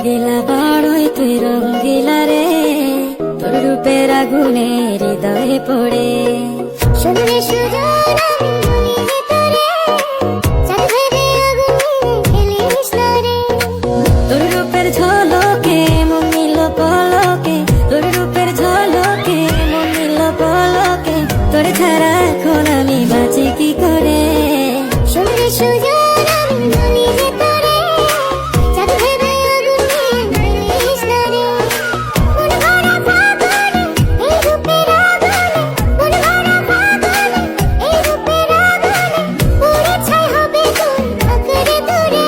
রঙ্গিলা বড়ই তুই রঙ্গিলা রে, তোর রূপের আগুনে হৃদয়ে পড়ে। শুনলে সুজন আমি বলি যে তোরে, চাঁদ ভেবে আগুনে খেলিস না রে। তোর রূপের ঝলকে মন নিল পলকে, তোর রূপের ঝলকে মন নিল পলকে, তোর ছাড়া এখন আমি বাঁচি কি করে। শুনলে সুজন আমি বলি যে তোরে, চাঁদ ভেবে আগুনে খেলিস না রে। মন ভরা ফাগুনে এই রূপের আগুনে, মন ভরা ফাগুনে এই রূপের আগুনে, পুড়ে ছাই হবে তোর আঁকড়ে ধরে।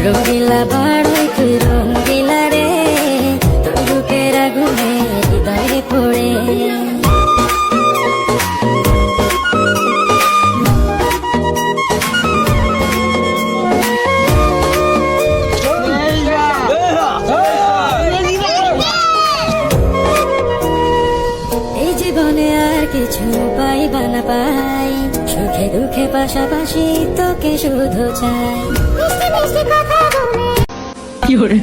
রঙ্গিলা বড়ই তুই রঙ্গিলা রে, তোর রূপের আগুনে হৃদয়ে পড়ে। এই জীবনে আর কিছু পাইবা না পাই, সুখে দুঃখে পাশাপাশি তোকে শুধু চাই। মিষ্টি মিষ্টি কথা বলে